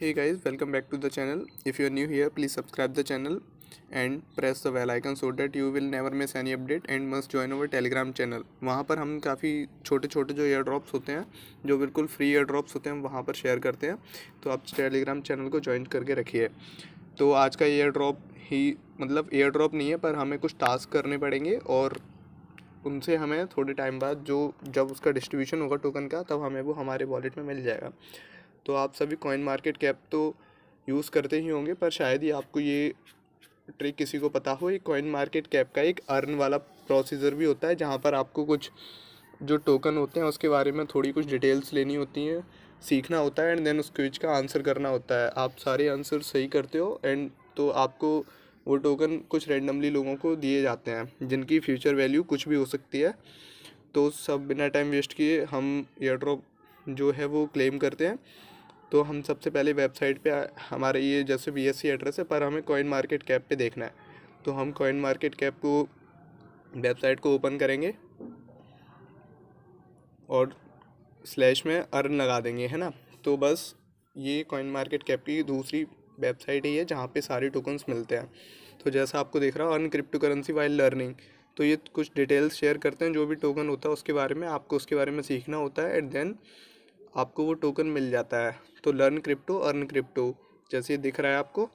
Hey guys, welcome back to the channel. If you are new here, please subscribe the channel and press the bell icon so that you will never miss any update and must join our Telegram channel. वहाँ पर हम काफ़ी छोटे छोटे जो air drops होते हैं, जो बिल्कुल फ्री एयर ड्रॉप्स होते हैं, वहाँ पर शेयर करते हैं। तो आप टेलीग्राम चैनल को ज्वाइन करके रखिए। तो आज का एयर ड्रॉप ही मतलब एयर ड्रॉप नहीं है, पर हमें कुछ टास्क करने पड़ेंगे और उनसे हमें थोड़े टाइम बाद जब उसका डिस्ट्रीब्यूशन होगा टोकन का, तब हमें वो हमारे वॉलेट में मिल जाएगा। तो आप सभी कॉइन मार्केट कैप तो यूज़ करते ही होंगे, पर शायद ही आपको ये ट्रिक किसी को पता हो। ये कॉइन मार्केट कैप का एक अर्न वाला प्रोसीजर भी होता है, जहाँ पर आपको कुछ जो टोकन होते हैं उसके बारे में थोड़ी कुछ डिटेल्स लेनी होती हैं, सीखना होता है एंड देन उस क्विज का आंसर करना होता है। आप सारे आंसर सही करते हो एंड तो आपको वो टोकन कुछ रैंडमली लोगों को दिए जाते हैं, जिनकी फ्यूचर वैल्यू कुछ भी हो सकती है। तो सब बिना टाइम वेस्ट किए हम एयर ड्रॉप जो है वो क्लेम करते हैं। तो हम सबसे पहले वेबसाइट पे हमारे ये जैसे BSC एड्रेस है, पर हमें कॉइन मार्केट कैप पे देखना है। तो हम कॉइन मार्केट कैप को वेबसाइट को ओपन करेंगे और स्लैश में अर्न लगा देंगे, है ना। तो बस ये कॉइन मार्केट कैप की दूसरी वेबसाइट ही है जहाँ पे सारे टोकन्स मिलते हैं। तो जैसा आपको दिख रहा है, earn crypto currency while learning. तो ये कुछ डिटेल्स शेयर करते हैं, जो भी टोकन होता है उसके बारे में आपको उसके बारे में सीखना होता है एंड देन आपको वो टोकन मिल जाता है। तो लर्न क्रिप्टो अर्न क्रिप्टो जैसे ये दिख रहा है आपको।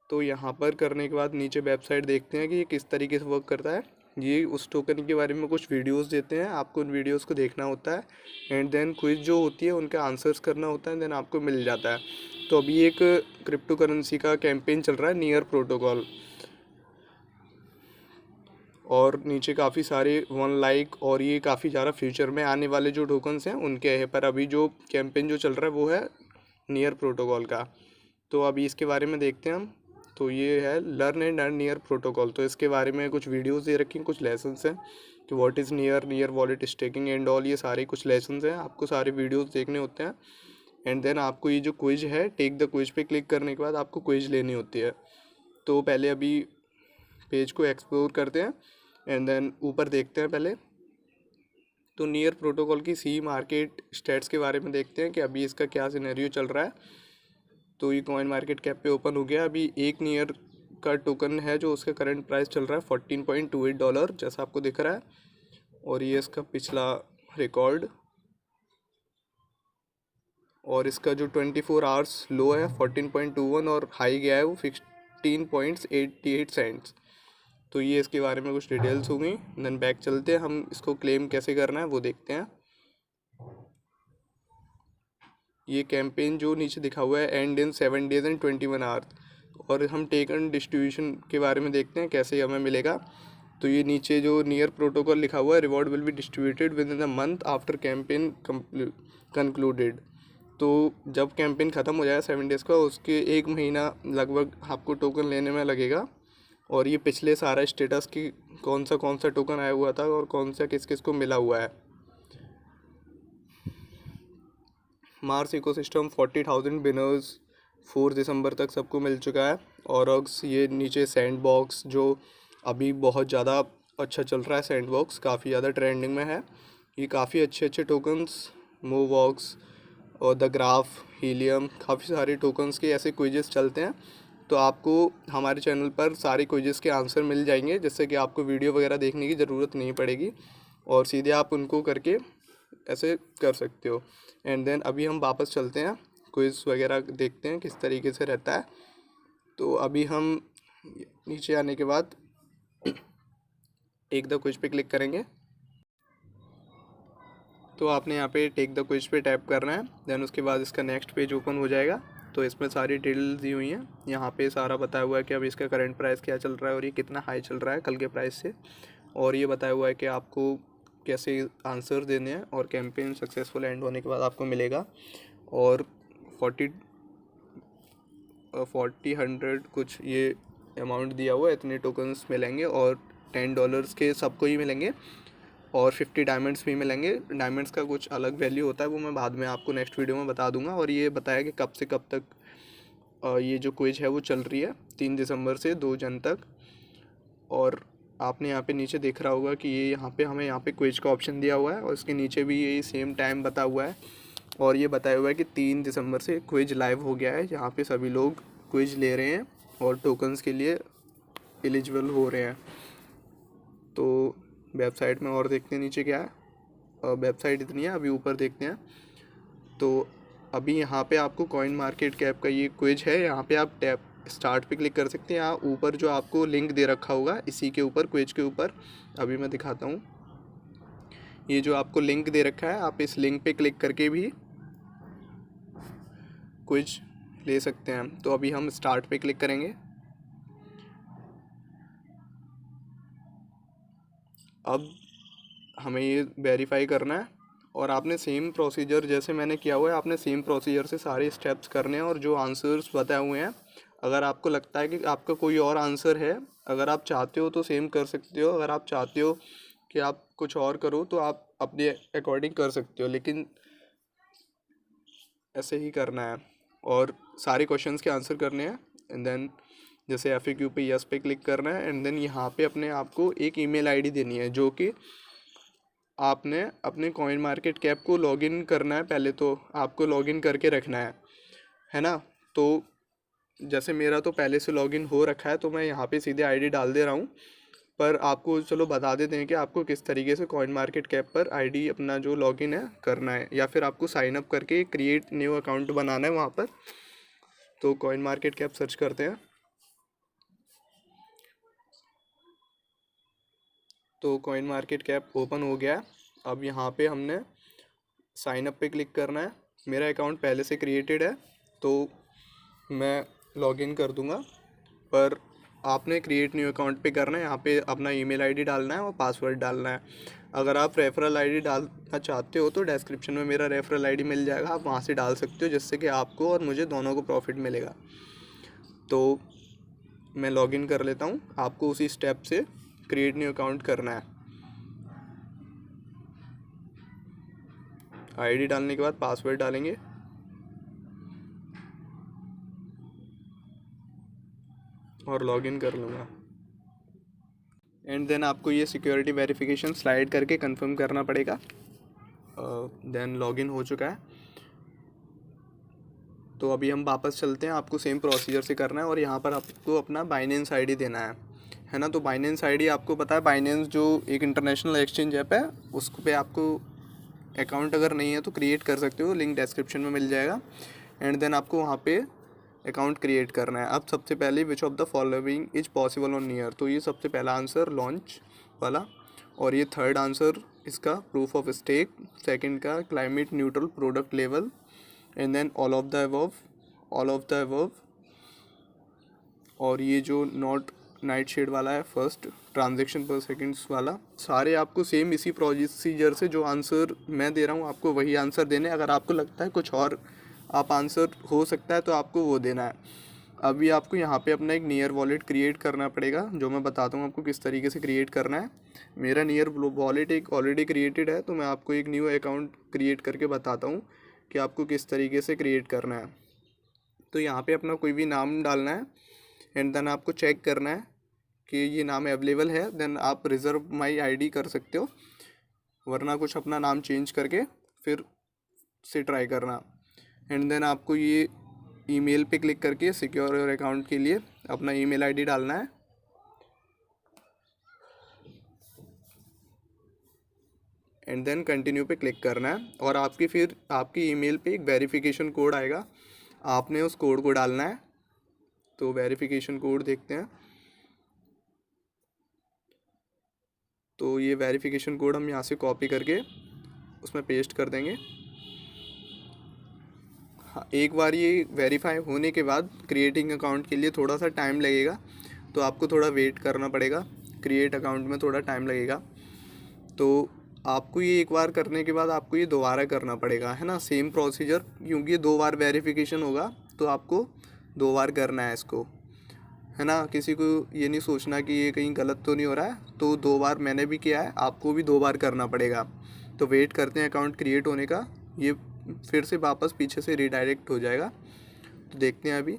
तो यहाँ पर करने के बाद नीचे वेबसाइट देखते हैं कि ये किस तरीके से वर्क करता है। ये उस टोकन के बारे में कुछ वीडियोस देते हैं, आपको उन वीडियोस को देखना होता है एंड देन क्विज जो होती है उनके आंसर्स करना होता है, देन आपको मिल जाता है। तो अभी एक क्रिप्टो करेंसी का कैंपेन चल रहा है, नियर प्रोटोकॉल, और नीचे काफ़ी सारे वन लाइक और ये काफ़ी ज़्यादा फ्यूचर में आने वाले जो टोकन्स हैं उनके है, पर अभी जो कैंपेन जो चल रहा है वो है नियर प्रोटोकॉल का। तो अभी इसके बारे में देखते हैं हम। तो ये है learn and earn near protocol. तो इसके बारे में कुछ वीडियोस दे रखी हैं, कुछ लेसन्स हैं कि what is near wallet staking and all. ये सारे कुछ लेसन्स हैं, आपको सारे वीडियोस देखने होते हैं एंड देन आपको ये जो क्विज है, टेक द क्विज पे क्लिक करने के बाद आपको क्विज लेनी होती है। तो पहले अभी पेज को एक्सप्लोर करते हैं एंड देन ऊपर देखते हैं पहले। तो नियर प्रोटोकॉल की सी मार्केट स्टेट्स के बारे में देखते हैं कि अभी इसका क्या सिनेरियो चल रहा है। तो ये कॉइन मार्केट कैप पे ओपन हो गया। अभी एक नियर का टोकन है जो उसका करंट प्राइस चल रहा है $14.28 जैसा आपको दिख रहा है, और ये इसका पिछला रिकॉर्ड, और इसका जो 24 आवर्स लो है 14.21 और हाई गया है वो 16.88 सेंट्स। तो ये इसके बारे में कुछ डिटेल्स हो गई। देन बैक चलते हैं, हम इसको क्लेम कैसे करना है वो देखते हैं। ये कैंपेन जो नीचे दिखा हुआ है and in 7 days and 21 hours, और हम टेक एंड डिस्ट्रीब्यूशन के बारे में देखते हैं कैसे हमें मिलेगा। तो ये नीचे जो नियर प्रोटोकॉल लिखा हुआ है, reward will be distributed with in the month after campaign concluded. तो जब कैंपेन ख़त्म हो जाएगा 7 days का, उसके एक महीना लगभग आपको टोकन लेने में लगेगा। और ये पिछले सारा स्टेटस की कौन सा टोकन आया हुआ था और कौन सा किस किस को मिला हुआ है। मार्स इकोसिस्टम 40,000 बिनर्स 4 दिसंबर तक सबको मिल चुका है। और ये नीचे सैंड बॉक्स जो अभी बहुत ज़्यादा अच्छा चल रहा है, सैंड बॉक्स काफ़ी ज़्यादा ट्रेंडिंग में है। ये काफ़ी अच्छे अच्छे टोकन्स, मोवॉक्स और द ग्राफ, हीलियम, काफ़ी सारे टोकन्स के ऐसे क्विजेस चलते हैं। तो आपको हमारे चैनल पर सारे क्विजेस के आंसर मिल जाएंगे, जिससे कि आपको वीडियो वगैरह देखने की ज़रूरत नहीं पड़ेगी और सीधे आप उनको करके ऐसे कर सकते हो। एंड देन अभी हम वापस चलते हैं, क्विज़ वगैरह देखते हैं किस तरीके से रहता है। तो अभी हम नीचे आने के बाद टेक द क्विज पे क्लिक करेंगे। तो आपने यहाँ पे टेक द क्विज पे टैप करना है, देन उसके बाद इसका नेक्स्ट पेज ओपन हो जाएगा। तो इसमें सारी डिटेल्स दी हुई हैं, यहाँ पे सारा बताया हुआ है कि अभी इसका करंट प्राइस क्या चल रहा है और ये कितना हाई चल रहा है कल के प्राइस से, और ये बताया हुआ है कि आपको कैसे आंसर देने हैं और कैंपेन सक्सेसफुल एंड होने के बाद आपको मिलेगा। और 100 कुछ ये अमाउंट दिया हुआ है, इतने टोकन्स मिलेंगे और $10 के सबको ही मिलेंगे और 50 डायमंड्स भी मिलेंगे। डायमंड्स का कुछ अलग वैल्यू होता है, वो मैं बाद में आपको नेक्स्ट वीडियो में बता दूंगा। और ये बताया कि कब से कब तक ये जो क्विज है वो चल रही है, 3 दिसंबर से 2 जन तक। और आपने यहाँ पे नीचे देख रहा होगा कि ये यहाँ पे हमें यहाँ पे क्विज का ऑप्शन दिया हुआ है और उसके नीचे भी यही सेम टाइम बता हुआ है। और ये बताया हुआ है कि 3 दिसंबर से क्विज लाइव हो गया है, जहाँ पे सभी लोग क्विज ले रहे हैं और टोकन्स के लिए एलिजिबल हो रहे हैं। तो वेबसाइट में और देखते हैं नीचे क्या है। वेबसाइट इतनी है, अभी ऊपर देखते हैं। तो अभी यहाँ पे आपको कॉइन मार्केट कैप का ये क्विज है, यहाँ पे आप टैप स्टार्ट पे क्लिक कर सकते हैं। यहाँ ऊपर जो आपको लिंक दे रखा होगा इसी के ऊपर, क्विज के ऊपर, अभी मैं दिखाता हूँ। ये जो आपको लिंक दे रखा है, आप इस लिंक पे क्लिक करके भी क्विज ले सकते हैं। तो अभी हम स्टार्ट पे क्लिक करेंगे। अब हमें ये वेरीफाई करना है और आपने सेम प्रोसीजर जैसे मैंने किया हुआ है, आपने सेम प्रोसीजर से सारे स्टेप्स करने हैं। और जो आंसर्स बताए हुए हैं, अगर आपको लगता है कि आपका कोई और आंसर है, अगर आप चाहते हो तो सेम कर सकते हो। अगर आप चाहते हो कि आप कुछ और करो तो आप अपने अकॉर्डिंग कर सकते हो, लेकिन ऐसे ही करना है और सारे क्वेश्चंस के आंसर करने हैं। एंड देन जैसे FAQ पे यस पे क्लिक करना है। एंड देन यहाँ पे अपने आप को एक ईमेल आईडी देनी है, जो कि आपने अपने कॉइन मार्केट कैप को लॉगिन करना है। पहले तो आपको लॉगिन करके रखना है ना। तो जैसे मेरा तो पहले से लॉगिन हो रखा है, तो मैं यहाँ पे सीधे आईडी डाल दे रहा हूँ। पर आपको चलो बता देते हैं कि आपको किस तरीके से कॉइन मार्केट कैप पर आईडी अपना जो लॉगिन है करना है, या फिर आपको साइन अप करके क्रिएट न्यू अकाउंट बनाना है वहाँ पर। तो कॉइन मार्केट कैप सर्च करते हैं। तो कॉइन मार्केट कैप ओपन हो गया है। अब यहाँ पे हमने साइन अप पे क्लिक करना है। मेरा अकाउंट पहले से क्रिएटेड है तो मैं लॉगिन कर दूंगा, पर आपने क्रिएट न्यू अकाउंट पे करना है। यहाँ पे अपना ईमेल आईडी डालना है और पासवर्ड डालना है। अगर आप रेफरल आईडी डालना चाहते हो तो डिस्क्रिप्शन में मेरा रेफरल आईडी मिल जाएगा, आप वहाँ से डाल सकते हो, जिससे कि आपको और मुझे दोनों को प्रॉफिट मिलेगा। तो मैं लॉगिन कर लेता हूँ। आपको उसी स्टेप से क्रिएट न्यू अकाउंट करना है। आईडी डालने के बाद पासवर्ड डालेंगे और लॉगिन कर लूँगा। एंड देन आपको ये सिक्योरिटी वेरिफिकेशन स्लाइड करके कंफर्म करना पड़ेगा। देन लॉगिन हो चुका है। तो अभी हम वापस चलते हैं। आपको सेम प्रोसीजर से करना है और यहाँ पर आपको अपना बाइनेंस आईडी देना है ना। तो बाइनेंस आईडी आपको पता है, बाइनेंस जो एक इंटरनेशनल एक्सचेंज ऐप है, उस पे आपको अकाउंट अगर नहीं है तो क्रिएट कर सकते हो, लिंक डिस्क्रिप्शन में मिल जाएगा। एंड देन आपको वहाँ पे अकाउंट क्रिएट करना है। अब सबसे पहले which of the following is possible on year, तो ये सबसे पहला आंसर लॉन्च वाला, और ये थर्ड आंसर इसका प्रूफ ऑफ स्टेक, सेकंड का climate neutral product level, and then all of the above, और ये जो नॉट नाइट शेड वाला है फर्स्ट, ट्रांजैक्शन पर सेकंड्स वाला। सारे आपको सेम इसी प्रोसीजर से जो आंसर मैं दे रहा हूँ आपको वही आंसर देने। अगर आपको लगता है कुछ और आप आंसर हो सकता है तो आपको वो देना है। अभी आपको यहाँ पे अपना एक नियर वॉलेट क्रिएट करना पड़ेगा, जो मैं बताता हूँ आपको किस तरीके से क्रिएट करना है। मेरा नियर वॉलेट एक ऑलरेडी क्रिएटेड है, तो मैं आपको एक न्यू अकाउंट क्रिएट करके बताता हूँ कि आपको किस तरीके से क्रिएट करना है। तो यहाँ पे अपना कोई भी नाम डालना है एंड देन आपको चेक करना है कि ये नाम अवेलेबल है। देन आप रिज़र्व माई आईडी कर सकते हो, वरना कुछ अपना नाम चेंज करके फिर से ट्राई करना। एंड देन आपको ये ईमेल पे क्लिक करके सिक्योर योर अकाउंट के लिए अपना ईमेल आईडी डालना है। एंड देन कंटिन्यू पे क्लिक करना है और आपकी ईमेल पे एक वेरिफिकेशन कोड आएगा, आपने उस कोड को डालना है। तो वेरिफिकेशन कोड देखते हैं। तो ये वेरिफिकेशन कोड हम यहाँ से कॉपी करके उसमें पेस्ट कर देंगे। हाँ, एक बार ये वेरीफाई होने के बाद क्रिएटिंग अकाउंट के लिए थोड़ा सा टाइम लगेगा, तो आपको थोड़ा वेट करना पड़ेगा। क्रिएट अकाउंट में थोड़ा टाइम लगेगा, तो आपको ये एक बार करने के बाद आपको ये दोबारा करना पड़ेगा, है ना, सेम प्रोसीजर, क्योंकि 2 बार वेरिफिकेशन होगा तो आपको 2 बार करना है इसको, है ना। किसी को ये नहीं सोचना कि ये कहीं गलत तो नहीं हो रहा है। तो 2 बार मैंने भी किया है, आपको भी 2 बार करना पड़ेगा। तो वेट करते हैं अकाउंट क्रिएट होने का। ये फिर से वापस पीछे से रिडायरेक्ट हो जाएगा, तो देखते हैं अभी।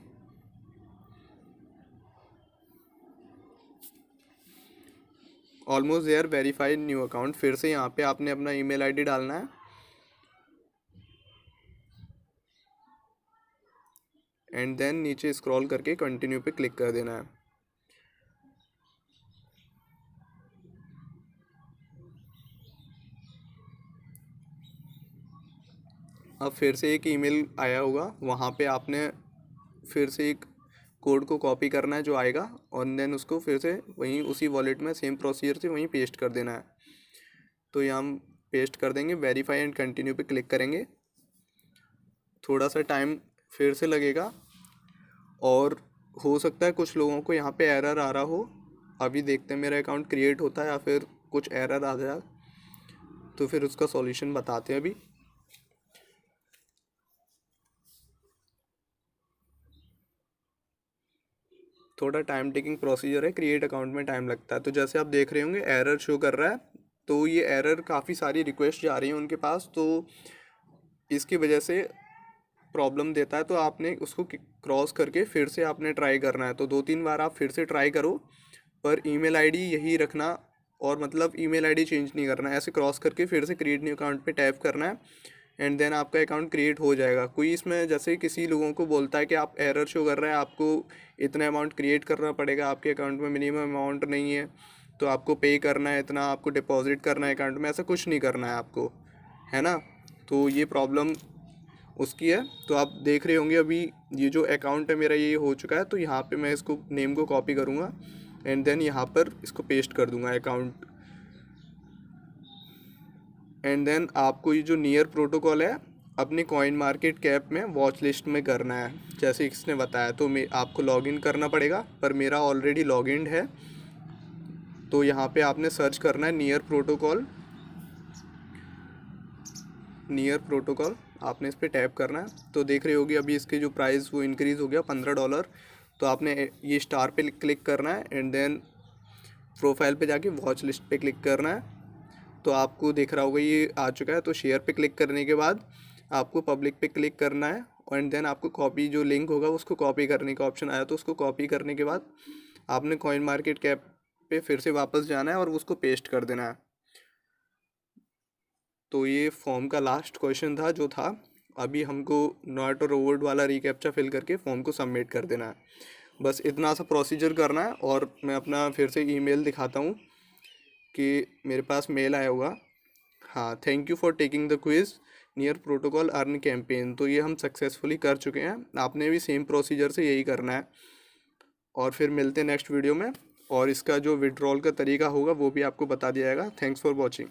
Almost there, verified new account. फिर से यहाँ पे आपने अपना ईमेल आईडी डालना है एंड देन नीचे स्क्रॉल करके कंटिन्यू पे क्लिक कर देना है। अब फिर से एक ईमेल आया होगा, वहाँ पे आपने फिर से एक कोड को कॉपी करना है जो आएगा, और देन उसको फिर से वहीं उसी वॉलेट में सेम प्रोसीजर से वहीं पेस्ट कर देना है। तो यहाँ हम पेस्ट कर देंगे, वेरीफाई एंड कंटिन्यू पे क्लिक करेंगे। थोड़ा सा टाइम फिर से लगेगा और हो सकता है कुछ लोगों को यहाँ पे एरर आ रहा हो। अभी देखते हैं मेरा अकाउंट क्रिएट होता है या फिर कुछ एरर आ जाए, तो फिर उसका सॉल्यूशन बताते हैं। अभी थोड़ा टाइम टेकिंग प्रोसीजर है, क्रिएट अकाउंट में टाइम लगता है। तो जैसे आप देख रहे होंगे एरर शो कर रहा है, तो ये एरर काफ़ी सारी रिक्वेस्ट जा रही हैं उनके पास, तो इसकी वजह से प्रॉब्लम देता है। तो आपने उसको क्रॉस करके फिर से आपने ट्राई करना है। तो 2-3 बार आप फिर से ट्राई करो, पर ईमेल आईडी यही रखना, और मतलब ईमेल आईडी चेंज नहीं करना है। ऐसे क्रॉस करके फिर से क्रिएट न्यू अकाउंट पे टैप करना है, एंड देन आपका अकाउंट क्रिएट हो जाएगा। कोई इसमें जैसे किसी लोगों को बोलता है कि आप एरर शो कर रहा है, आपको इतना अमाउंट क्रिएट करना पड़ेगा, आपके अकाउंट में मिनिमम अमाउंट नहीं है, तो आपको पे करना है इतना, आपको डिपॉजिट करना है अकाउंट में, ऐसा कुछ नहीं करना है आपको, है ना। तो ये प्रॉब्लम उसकी है। तो आप देख रहे होंगे अभी ये जो अकाउंट है मेरा ये हो चुका है। तो यहाँ पे मैं इसको नेम को कॉपी करूँगा एंड देन यहाँ पर इसको पेस्ट कर दूँगा अकाउंट, एंड देन आपको ये जो नियर प्रोटोकॉल है अपने कॉइन मार्केट कैप में वॉच लिस्ट में करना है, जैसे इसने बताया। तो मैं आपको लॉगिन करना पड़ेगा, पर मेरा ऑलरेडी लॉगिन है। तो यहाँ पे आपने सर्च करना है नियर प्रोटोकॉल, नियर प्रोटोकॉल आपने इस पर टैप करना है। तो देख रहे होगी अभी इसके जो प्राइस वो इंक्रीज़ हो गया $15। तो आपने ये स्टार पे क्लिक करना है एंड देन प्रोफाइल पे जाके वॉच लिस्ट पे क्लिक करना है। तो आपको दिख रहा होगा ये आ चुका है। तो शेयर पे क्लिक करने के बाद आपको पब्लिक पे क्लिक करना है, एंड देन आपको कॉपी जो लिंक होगा उसको कॉपी करने का ऑप्शन आया, तो उसको कॉपी करने के बाद आपने कॉइन मार्केट कैप पे फिर से वापस जाना है और उसको पेस्ट कर देना है। तो ये फॉर्म का लास्ट क्वेश्चन था जो था। अभी हमको नॉट और रोवर्ड वाला रिकैप्चा फिल करके फॉर्म को सबमिट कर देना है। बस इतना सा प्रोसीजर करना है। और मैं अपना फिर से ईमेल दिखाता हूँ कि मेरे पास मेल आया होगा। हाँ, thank you for taking the quiz near protocol earn campaign. तो ये हम सक्सेसफुली कर चुके हैं। आपने भी सेम प्रोसीजर से यही करना है। और फिर मिलते हैं नेक्स्ट वीडियो में, और इसका जो विड्रॉल का तरीका होगा वो भी आपको बता दिया जाएगा। Thanks for watching.